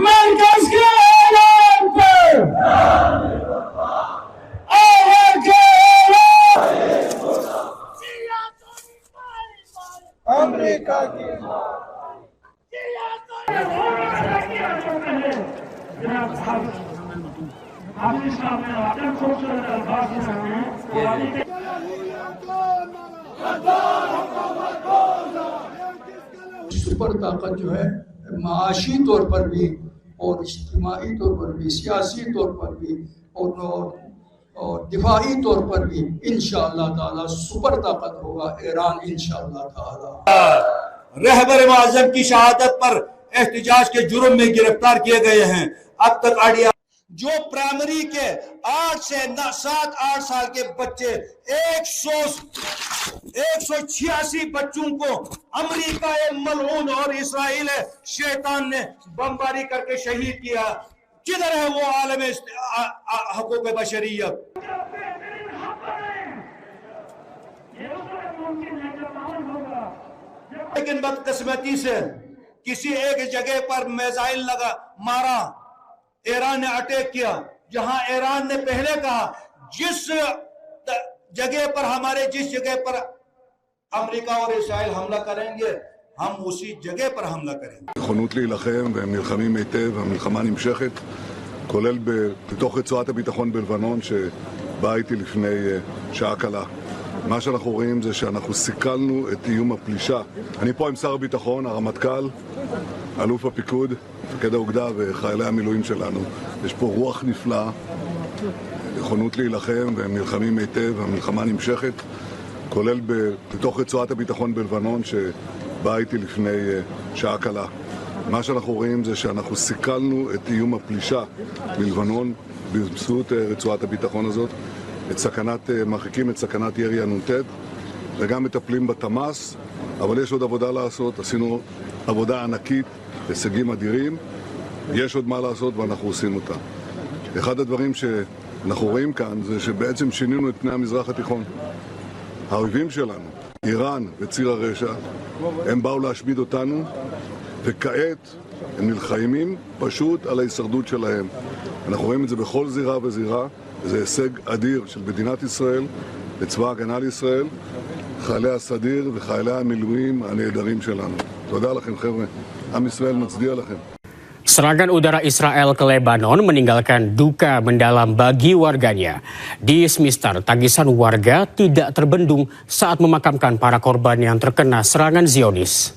मरकज के ऐलान पर अमेरिका की सुपर ताकत जो है माशी तौर पर भी और इज्तिमाई तौर पर भी, सियासी तौर पर भी और दिफाई तौर पर भी इंशाअल्लाह ताला सुपर ताकत होगा ईरान इंशाअल्लाह ताला। रहबर आज़म की शहादत पर एहतिजाज के जुर्म में गिरफ्तार किए गए हैं। अब तक आडिया जो प्राइमरी के 8 से 7-8 साल के बच्चे 186 बच्चों को अमेरिका मलऊन और इस्राइल शैतान ने बमबारी करके शहीद किया। किधर है वो आलम हकूक़ बशरियत? लेकिन बदकिस्मती से किसी एक जगह पर मिसाइल मारा, ईरान ने अटैक किया, जहां ईरान ने पहले कहा जिस जगह पर अमेरिका और इस्राइल हमला करेंगे हम उसी जगह पर हमला करेंगे। נכונות להילחם והם נלחמים היטב, המלחמה נמשכת, כולל בתוך רצועת הביטחון בלבנון שבאה איתי לפני שעה קלה. מה שאנחנו רואים זה שאנחנו סיכלנו את איום הפלישה. אני פה עם שר הביטחון, הרמטכ"ל, אלוף הפיקוד, מפקד האוגדה וחיילי המילואים שלנו. יש פה רוח נפלאה, נכונות להילחם והם נלחמים היטב, המלחמה נמשכת, כולל בתוך רצועת הביטחון בלבנון שבאה איתי לפני שעה קלה. מה שאנחנו רואים זה שאנחנו סיכלנו את איום הפלישה בלבנון באמצעות רצועת הביטחון הזאת. מרחיקים את סכנת ירי הנ"ט וגם מטפלים בתמ"ס, אבל יש עוד עבודה לעשות, עשינו עבודה ענקית, הישגים אדירים, יש עוד מה לעשות ואנחנו עושים אותה. אחד הדברים שאנחנו רואים כאן זה שבעצם שינינו את פני המזרח התיכון. האויבים שלנו, איראן וציר הרשע, הם באו להשמיד אותנו וכעת הם נלחמים פשוט על ההישרדות שלהם. אנחנו רואים את זה בכל זירה וזירה. זה הישג אדיר של מדינת ישראל, לצבא ההגנה לישראל, חיילי הסדיר וחיילי המילואים הנהדרים שלנו. תודה לכם חבר'ה, עם ישראל מצדיע לכם. Serangan udara Israel ke Lebanon meninggalkan duka mendalam bagi warganya. Di Smithstar, tangisan warga tidak terbendung saat memakamkan para korban yang terkena serangan Zionis.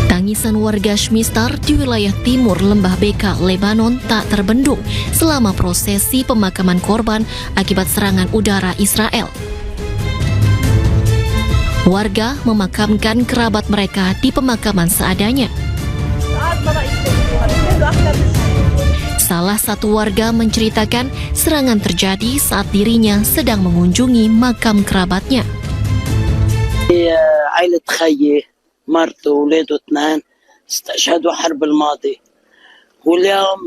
Tangisan warga Smithstar di wilayah timur Lembah Beka, Lebanon tak terbendung selama prosesi pemakaman korban akibat serangan udara Israel. Warga memakamkan kerabat mereka di pemakaman seadanya. Salah satu warga menceritakan serangan terjadi saat dirinya sedang mengunjungi makam kerabatnya. مرته وولاده 2 استشهدوا حرب الماضي واليوم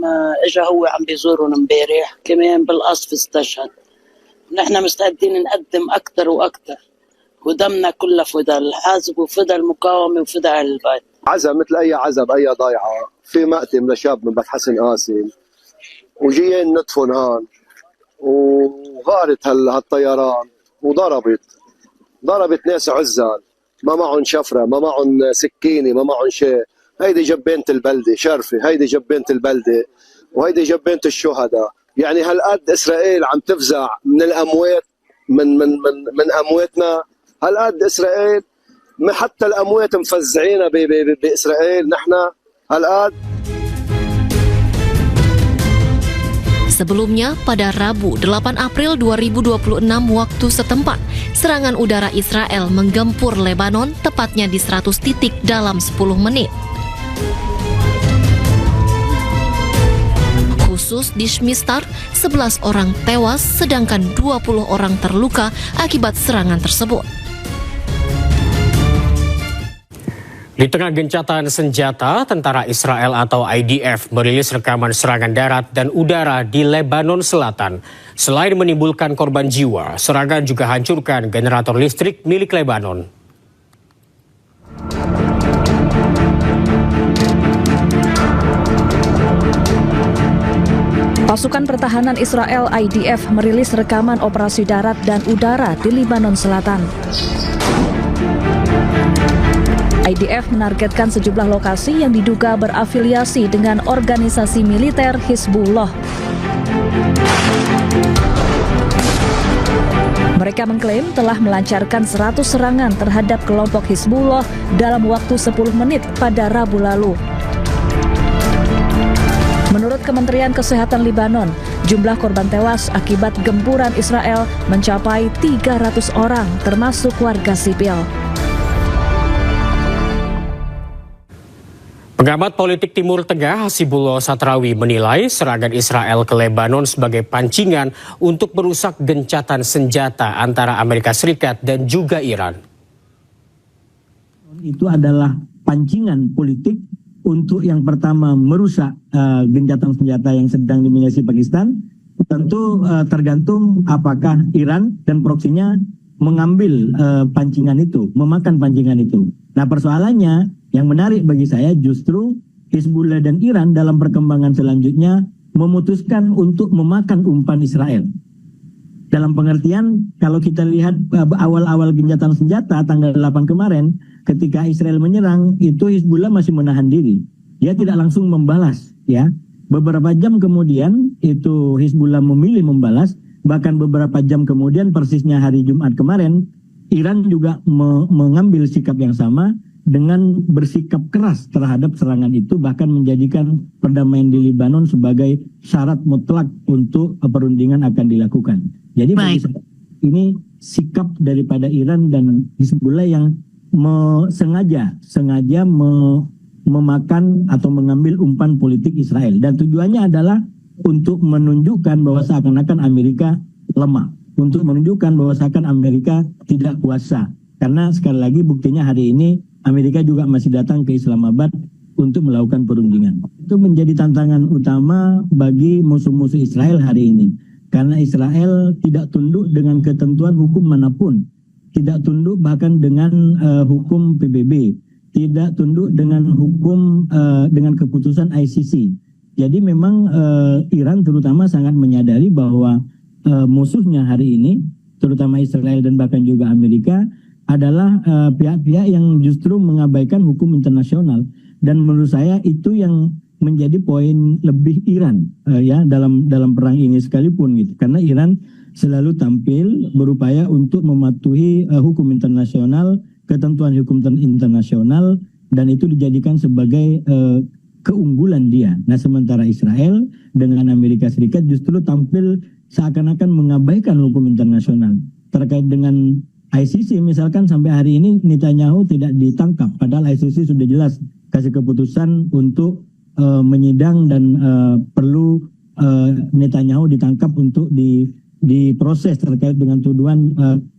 اجى هو عم بيزورهم امبارح كمان بالقصف استشهد. نحن مستعدين نقدم اكثر واكثر ودمنا كله فدا الحازب وفدا المقاومه وفدا اهل البيت. عزا مثل اي عزا باي ضيعه في مأتم لشاب من بيت حسن قاسم وجايين ندفن هان وغارت هالطيران وضربت ناس عزال ما معهم شفرة ما معهم سكينة ما معهم شيء. هيدي جبينة البلدة شرفة، هيدي جبينة البلدة وهيدي جبينة الشهداء. يعني هالقد إسرائيل عم تفزع من الأموات من أمواتنا، هالقد إسرائيل حتى الأموات مفزعين بإسرائيل نحن هالقد. Sebelumnya, pada Rabu 8 April 2026 waktu setempat, serangan udara Israel menggempur Lebanon tepatnya di 100 titik dalam 10 menit. Khusus di Smithstar, 11 orang tewas sedangkan 20 orang terluka akibat serangan tersebut. Di tengah gencatan senjata, tentara Israel atau IDF merilis rekaman serangan darat dan udara di Lebanon Selatan. Selain menimbulkan korban jiwa, serangan juga hancurkan generator listrik milik Lebanon. Pasukan pertahanan Israel IDF merilis rekaman operasi darat dan udara di Lebanon Selatan. IDF menargetkan sejumlah lokasi yang diduga berafiliasi dengan organisasi militer Hizbullah. Mereka mengklaim telah melancarkan 100 serangan terhadap kelompok Hizbullah dalam waktu 10 menit pada Rabu lalu. Menurut Kementerian Kesehatan Lebanon, jumlah korban tewas akibat gempuran Israel mencapai 300 orang, termasuk warga sipil. Pengamat politik Timur Tengah Hasibullah Satrawi menilai serangan Israel ke Lebanon sebagai pancingan untuk merusak gencatan senjata antara Amerika Serikat dan juga Iran. Itu adalah pancingan politik untuk yang pertama merusak gencatan senjata yang sedang dimiliki Pakistan. Tentu tergantung apakah Iran dan proksinya mengambil pancingan itu, memakan pancingan itu. Nah, persoalannya yang menarik bagi saya justru Hizbullah dan Iran dalam perkembangan selanjutnya memutuskan untuk memakan umpan Israel. Dalam pengertian, kalau kita lihat awal-awal gencatan senjata tanggal 8 kemarin, ketika Israel menyerang, itu Hizbullah masih menahan diri. Dia tidak langsung membalas, ya. Beberapa jam kemudian, itu Hizbullah memilih membalas, bahkan beberapa jam kemudian, persisnya hari Jumat kemarin, Iran juga mengambil sikap yang sama, dengan bersikap keras terhadap serangan itu, bahkan menjadikan perdamaian di Lebanon sebagai syarat mutlak untuk perundingan akan dilakukan. Jadi ini sikap daripada Iran dan Hizbullah yang sengaja memakan atau mengambil umpan politik Israel, dan tujuannya adalah untuk menunjukkan bahwa seakan-akan Amerika lemah, untuk menunjukkan bahwa seakan Amerika tidak kuasa. Karena sekali lagi buktinya hari ini Amerika juga masih datang ke Islamabad untuk melakukan perundingan. Itu menjadi tantangan utama bagi musuh-musuh Israel hari ini. Karena Israel tidak tunduk dengan ketentuan hukum manapun. Tidak tunduk bahkan dengan hukum PBB. Tidak tunduk dengan hukum, dengan keputusan ICC. Jadi memang Iran terutama sangat menyadari bahwa musuhnya hari ini, terutama Israel dan bahkan juga Amerika, adalah pihak-pihak yang justru mengabaikan hukum internasional, dan menurut saya itu yang menjadi poin lebih Iran ya dalam perang ini sekalipun gitu, karena Iran selalu tampil berupaya untuk mematuhi hukum internasional, ketentuan hukum internasional, dan itu dijadikan sebagai keunggulan dia. Nah, sementara Israel dengan Amerika Serikat justru tampil seakan-akan mengabaikan hukum internasional terkait dengan ICC. Misalkan sampai hari ini Netanyahu tidak ditangkap, padahal ICC sudah jelas kasih keputusan untuk menyidang dan perlu Netanyahu ditangkap untuk diproses terkait dengan tuduhan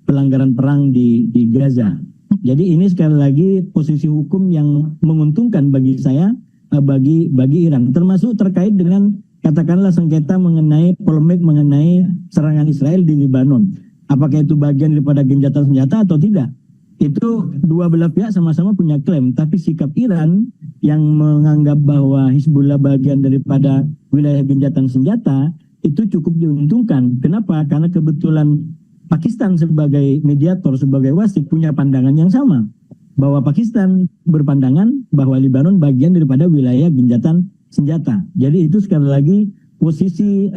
pelanggaran perang di Gaza. Jadi ini sekali lagi posisi hukum yang menguntungkan bagi saya, bagi Iran, termasuk terkait dengan katakanlah sengketa mengenai polemik mengenai serangan Israel di Lebanon. Apakah itu bagian daripada gencatan senjata atau tidak? Itu dua belah pihak sama-sama punya klaim. Tapi sikap Iran yang menganggap bahwa Hizbullah bagian daripada wilayah gencatan senjata itu cukup diuntungkan. Kenapa? Karena kebetulan Pakistan sebagai mediator, sebagai wasit punya pandangan yang sama. Bahwa Pakistan berpandangan bahwa Lebanon bagian daripada wilayah gencatan senjata. Jadi itu sekali lagi posisi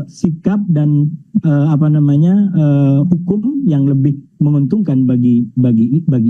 sikap dan hukum yang lebih menguntungkan bagi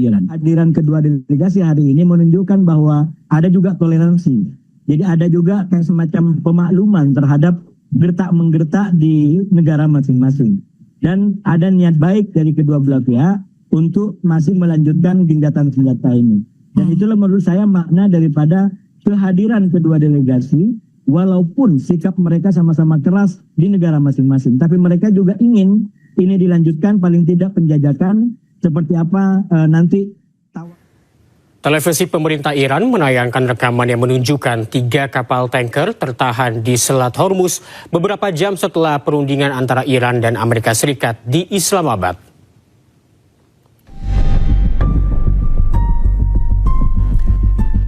Iran. Hadiran kedua delegasi hari ini menunjukkan bahwa ada juga toleransi. Jadi ada juga kayak semacam pemakluman terhadap gertak-menggertak di negara masing-masing. Dan ada niat baik dari kedua belah pihak untuk masih melanjutkan gencatan senjata ini. Dan itulah menurut saya makna daripada kehadiran kedua delegasi. Walaupun sikap mereka sama-sama keras di negara masing-masing, tapi mereka juga ingin ini dilanjutkan, paling tidak penjajakan seperti apa nanti. Televisi pemerintah Iran menayangkan rekaman yang menunjukkan 3 kapal tanker tertahan di Selat Hormuz beberapa jam setelah perundingan antara Iran dan Amerika Serikat di Islamabad.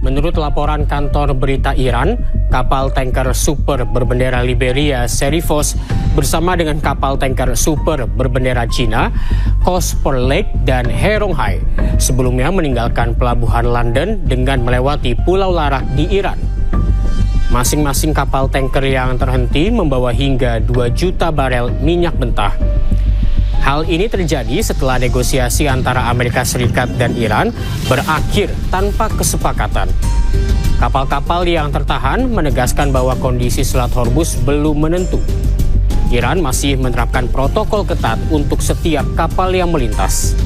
Menurut laporan kantor berita Iran, kapal tanker super berbendera Liberia Serifos bersama dengan kapal tanker super berbendera Cina, Cosper Lake dan Heronghai sebelumnya meninggalkan pelabuhan London dengan melewati Pulau Larak di Iran. Masing-masing kapal tanker yang terhenti membawa hingga 2 juta barel minyak mentah. Hal ini terjadi setelah negosiasi antara Amerika Serikat dan Iran berakhir tanpa kesepakatan. Kapal-kapal yang tertahan menegaskan bahwa kondisi Selat Hormuz belum menentu. Iran masih menerapkan protokol ketat untuk setiap kapal yang melintas.